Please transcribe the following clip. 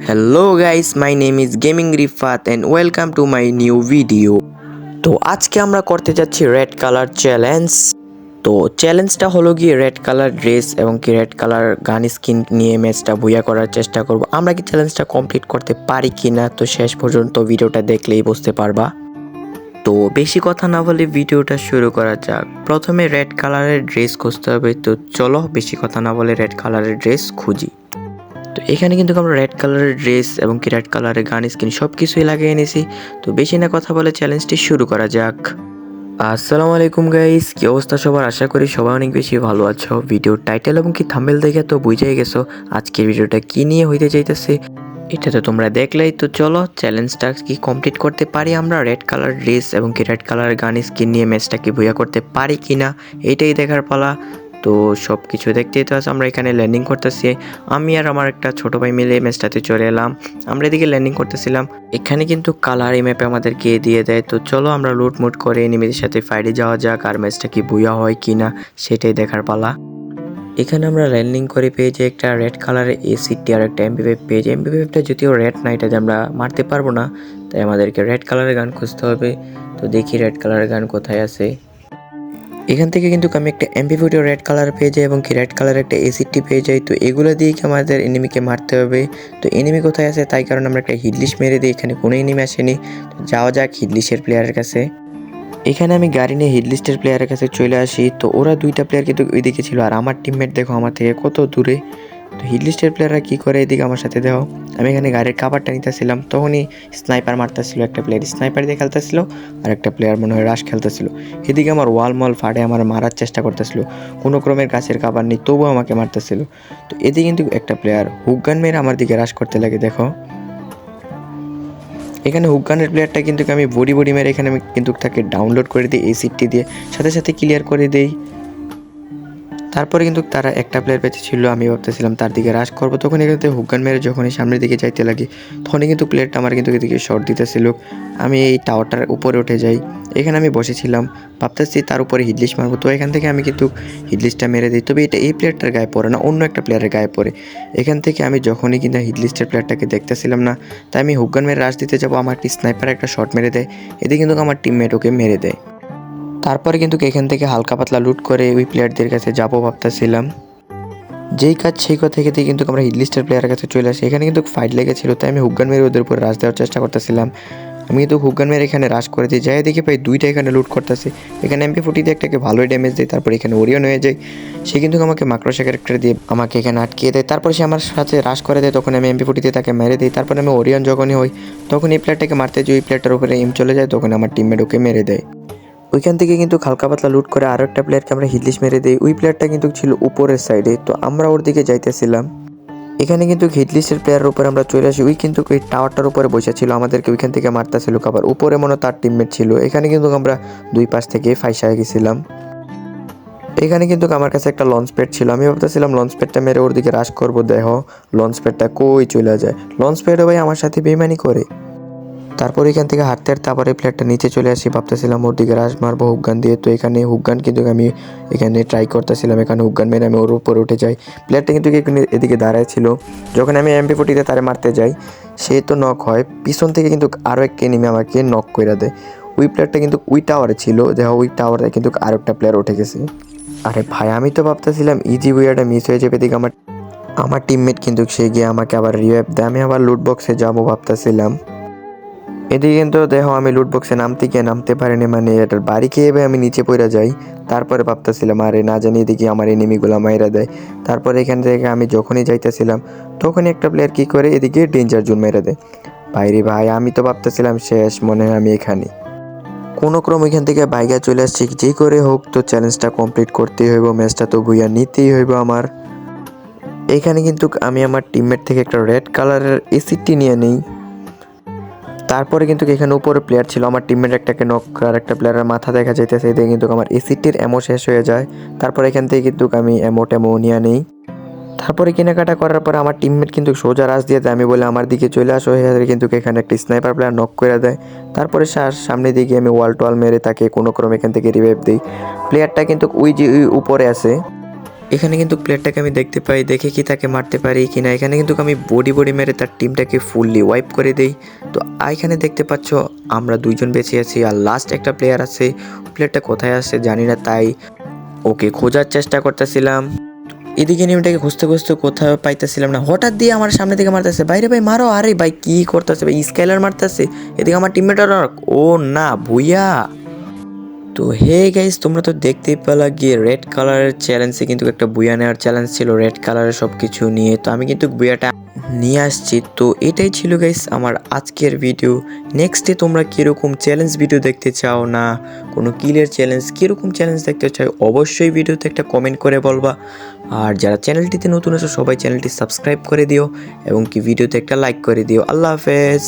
Hello guys, my name is Gaming Rifat and welcome to my new video. তো আজকে আমরা করতে যাচ্ছি রেড কালার চ্যালেঞ্জ। তো চ্যালেঞ্জটা হলো গিয়ে রেড কালার ড্রেস এবং কি রেড কালার গান স্কিন নিয়ে ম্যাচটা বুয়া করার চেষ্টা করব। আমরা কি চ্যালেঞ্জটা কমপ্লিট করতে পারি কিনা তো শেষ পর্যন্ত ভিডিওটা দেখলেই বুঝতে পারবা। তো বেশি কথা না বলে ভিডিওটা শুরু করা যাক। প্রথমে রেড কালারের ড্রেস খুঁজতে হবে, তো চলো বেশি কথা না বলে রেড কালারের ড্রেস খুঁজি। তো এখানে কিন্তু আমরা রেড কালারের ড্রেস এবং কি রেড কালারের গান স্কিন সব কিছুই লাগিয়ে নিয়েছি। তো বেশি না কথা বলে চ্যালেঞ্জটি শুরু করা যাক। আসসালামু আলাইকুম গাইস, কি অবস্থা সবার? আশা করি সবাই অনেক বেশি ভালো আছো। ভিডিওর টাইটেল এবং কি থাম্বনেল দেখে তো বুঝেই গেছো আজকের ভিডিওটা কি নিয়ে হইতে চাইতেছে। এটা তো তোমরা দেখলেই। তো চলো চ্যালেঞ্জটা কি কমপ্লিট করতে পারি আমরা রেড কালার ড্রেস এবং কি রেড কালার গান স্কিন নিয়ে ম্যাচটা কি বুয়া করতে পারি কিনা এইটাই দেখার পালা। তো সব কিছু দেখতেই তো আছে। আমরা এখানে ল্যান্ডিং করতেছি, আমি আর আমার একটা ছোট ভাই মিলে ম্যাচটাতে চলে এলাম। আমরা এদিকে ল্যান্ডিং করতেছিলাম, এখানে কিন্তু কালার এই ম্যাপে আমাদেরকে দিয়ে দেয়। তো চলো আমরা লুটমুট করে এনিমিদের সাথে ফাইটে যাওয়া যাক, আর ম্যাচটা কি বুয়া হয় কিনা সেটাই দেখার পালা। এখানে আমরা ল্যান্ডিং করে পেয়েছি একটা রেড কালারের এসিটি আর একটা এমপি5 পেয়েছি। এমপি5টা যদিও রেড না, এটা আমরা মারতে পারবো না, তাই আমাদেরকে রেড কালারের গান খুঁজতে হবে। তো দেখি রেড কালারের গান কোথায় আছে। এখান থেকে কিন্তু আমি একটা এমপি40 রেড কালার পেয়ে যাই এবং কি রেড কালার একটা এসিডটি পেয়ে যাই। তো এগুলো দিয়ে কি আমাদের এনিমিকে মারতে হবে। তো এনিমি কোথায় আছে তাই কারণে আমরা একটা হিডলিশ মেরে দিই। এখানে কোনো এনিমি আসেনি, তো যাওয়া যাক হিডলিশের প্লেয়ারের কাছে। এখানে আমি গাড়ি নিয়ে হিডলিস্টের প্লেয়ারের কাছে চলে আসি। তো ওরা দুইটা প্লেয়ার কিন্তু ওইদিকে ছিল, আর আমার টিমমেট দেখো আমার থেকে কত দূরে। তো হিডলিস্টের প্লেয়াররা কী করে এদিকে আমার সাথে দেখো। আমি এখানে গাড়ির কাভারটা নিতেছিলাম, তখনই স্নাইপার মারতেছিল। একটা প্লেয়ার স্নাইপার দিয়ে খেলতেছিল আর একটা প্লেয়ার মনে হয় রাশ খেলতেছিল। এদিকে আমার ওয়াল মল ফাটে আমার মারার চেষ্টা করতেছিল, কোনো ক্রমের গাছের কাভার নেই তবুও আমাকে মারতেছিল। তো এদিকে কিন্তু একটা প্লেয়ার হুকগান মেরে আমার দিকে রাশ করতে লাগে দেখো। এখানে হুকগানের প্লেয়ারটা কিন্তু আমি বডি মেরে এখানে আমি কিন্তু তাকে ডাউনলোড করে দিই এই সিটটি দিয়ে, সাথে সাথে ক্লিয়ার করে দিই। তারপরে কিন্তু তারা একটা প্লেয়ার বেঁচে ছিল, আমি ভাবতেছিলাম তার দিকে রাশ করবো। তখন এখানে হুকগান মেরে যখনই সামনের দিকে যাইতে লাগি তখনই কিন্তু প্লেয়ারটা আমার কিন্তু এদিকে শর্ট দিতেছিল। আমি এই টাওয়ারটার উপরে উঠে যাই, এখানে আমি বসেছিলাম ভাবতেছি তার উপরে হিডলিশ মারবো। তো এখান থেকে আমি কিন্তু হিডলিশটা মেরে দিই, তবে এটা এই প্লেয়ারটার গায়ে পড়ে না, অন্য একটা প্লেয়ারের গায়ে পড়ে। এখান থেকে আমি যখনই কিন্তু হিডলিস্টের প্লেয়ারটাকে দেখতেছিলাম না, তাই আমি হুকগান মেরে রাশ দিতে যাবো, আমার একটি স্নাইপার একটা শট মেরে দেয়। এদিকে কিন্তু আমার টিমমেট ওকে মেরে দেয়। তারপরে কিন্তু এখান থেকে হালকা পাতলা লুট করে ওই প্লেয়ারদের কাছে যাবো ভাবতেছিলাম। যেই কাজ সেই কথা থেকে কিন্তু আমরা হিডলিস্টের প্লেয়ারের কাছে চলে আসি। এখানে কিন্তু ফাইট লেগেছিল, তাই আমি হুকগান মেরে ওদের উপর রাশ দেওয়ার চেষ্টা করতেছিলাম। আমি কিন্তু হুকগান মেরে এখানে রাশ করে দিই, যাই দেখি ভাই দুইটা এখানে লুট করতেছে। এখানে এমপি40 দিয়ে একটাকে ভালোই ড্যামেজ দেয়, তারপর এখানে ওরিয়ন হয়ে যায়। সে কিন্তু আমাকে মাক্রোসা ক্যারেক্টার দিয়ে আমাকে এখানে আটকিয়ে দেয়, তারপর সে আমার সাথে রাশ করে দেয়। তখন আমি এমপি40 দিয়ে তাকে মেরে দিই। তারপর আমি ওরিয়ন যখনই হই তখন এই প্লেয়ারটাকে মারতে যাই, ওই প্লেয়ারটার উপরে এম চলে যায়, তখন আমার টিমমেট ওকে মেরে দেয়। ওইখান থেকে কিন্তু হালকা পাতলা লুট করে আরও একটা প্লেয়ারকে আমরা হিডলিশ মেরে দিই। ওই প্লেয়ারটা কিন্তু ছিল উপরের সাইডে, তো আমরা ওর দিকে যাইতেছিলাম। এখানে কিন্তু হিডলিশের প্লেয়ারের উপরে আমরা চলে আসি। ওই কিন্তু ওই টাওয়ারটার উপরে বসে ছিল, আমাদেরকে ওইখান থেকে মারতেছিল। আবার উপরে মনে তার টিমমেট ছিল। এখানে কিন্তু আমরা দুই পাশ থেকে ফাইসা গেছিলাম। এখানে কিন্তু আমার কাছে একটা লঞ্চ প্যাড ছিল, আমি ভাবতেছিলাম লঞ্চ প্যাডটা মেরে ওর দিকে রাশ করবো। দেখো লঞ্চ প্যাডটা কই চলে যায়। লঞ্চ প্যাডও ভাই আমার সাথে বেইমানি করে। তারপর এখান থেকে হাঁটতে আবার এই প্লেয়ারটা নিচে চলে আসি, ভাবতেছিলাম ওর দিকে রাশ মারবো হুকগান দিয়ে। তো এখানে হুকগান কিন্তু আমি এখানে ট্রাই করতেছিলাম, এখানে হুকগান মেরে আমি ওর উপরে উঠে যাই। প্লেয়ারটা কিন্তু এদিকে দাঁড়ায় ছিল, যখন আমি এমপি40 তারে মারতে যাই সে তো নক হয়। পিছন থেকে কিন্তু আরও একটা এনিমি আমাকে নক করে দেয়। ওই প্লেয়ারটা কিন্তু ওই টাওয়ারে ছিল, দেখো ওই টাওয়ারে কিন্তু আরও একটা প্লেয়ার উঠে গেছে। আরে ভাই আমি তো ভাবতেছিলাম ইজি উইয়ারটা মিস হয়ে যাবে, এদিকে আমার টিমমেট কিন্তু সে গিয়ে আমাকে আবার রিভাইভ দেয়। আমি আবার লুট বক্সে যাবো ভাবতেছিলাম। এদিকে কিন্তু দেখো আমি লুটবক্সে নামতে পারিনি, মানে এটার বাড়ি খেয়ে আমি নিচে পড়ে যাই। তারপরে ভাবতেছিলাম আরে না জানি এদিকে আমার এনিমিগুলো মাইরা দেয়। তারপরে এখান থেকে আমি যখনই যাইতেছিলাম তখনই একটা প্লেয়ার কি করে এদিকে ডেঞ্জার জোন মেরে দেয়। ভাইরে ভাই আমি তো ভাবতেছিলাম শেষ, মনে হয় আমি এখানে কোনো ক্রম এখান থেকে বাইরে চলে আসছি। যে করে হোক তো চ্যালেঞ্জটা কমপ্লিট করতেই হইব, ম্যাচটা তো ভুইয়া নিতেই হইব আমার। এখানে কিন্তু আমি আমার টিমমেট থেকে একটা রেড কালারের এসিডটি নিয়ে নিই। তারপরে কিন্তু এখানে উপরে প্লেয়ার ছিল, আমার টিমমেট একটাকে নক আর একটা প্লেয়ারের মাথা দেখা যাইতেছে। এতে কিন্তু আমার এসিডটির অ্যামো শেষ হয়ে যায়। তারপর এখান থেকে কিন্তু আমি অ্যামো নিয়ে নেই। তারপরে কেনাকাটা করার পরে আমার টিমমেট কিন্তু সোজা রাশ দিয়ে দেয়, আমি বলে আমার দিকে চলে আসো হয়ে কিন্তু এখানে একটা স্নাইপার প্লেয়ার নক করে দেয়। তারপরে সামনে দিকে আমি ওয়াল মেরে তাকে কোনো ক্রমে এখান থেকে রিভাইভ দিই। প্লেয়ারটা কিন্তু ওই যে উপরে আছে, এখানে কিন্তু প্লেয়ারটাকে আমি দেখতে পাই, দেখে কি তাকে মারতে পারি কিনা। এখানে কিন্তু আমি বডি মেরে তার টিমটাকে ফুললি ওয়াইপ করে দেই। তো এখানে দেখতে পাচ্ছ আমরা দুইজন বেঁচে আছি আর লাস্ট একটা প্লেয়ার আছে। প্লেয়ারটা কোথায় আছে জানি না, তাই ওকে খোঁজার চেষ্টা করতেছিলাম। এদিকে নিয়মটাকে খুঁজতে খুঁজতে কোথাও পাইতেছিলাম না, হঠাৎ দিয়ে আমার সামনে থেকে মারতেছে। বাইরে ভাই মারো, আরে ভাই কি করতেছে ভাই, স্কাইলার মারতেছে। এদিকে আমার টিমমেটার, ও না ভুইয়া। তো হে গাইস, তোমরা তো দেখতেই পেলা গিয়ে রেড কালারের চ্যালেঞ্জে কিন্তু একটা বুয়া নেওয়ার চ্যালেঞ্জ ছিল রেড কালারের সব কিছু নিয়ে। তো আমি কিন্তু বুয়াটা নিয়ে আসছি। তো এটাই ছিল গাইস আমার আজকের ভিডিও। নেক্সটে তোমরা কীরকম চ্যালেঞ্জ ভিডিও দেখতে চাও, না কোনো কিলের চ্যালেঞ্জ, কীরকম চ্যালেঞ্জ দেখতে চাও অবশ্যই ভিডিওতে একটা কমেন্ট করে বলবা। আর যারা চ্যানেলটিতে নতুন আছো সবাই চ্যানেলটি সাবস্ক্রাইব করে দিও এবং কি ভিডিওতে একটা লাইক করে দিও। আল্লাহ হাফেজ।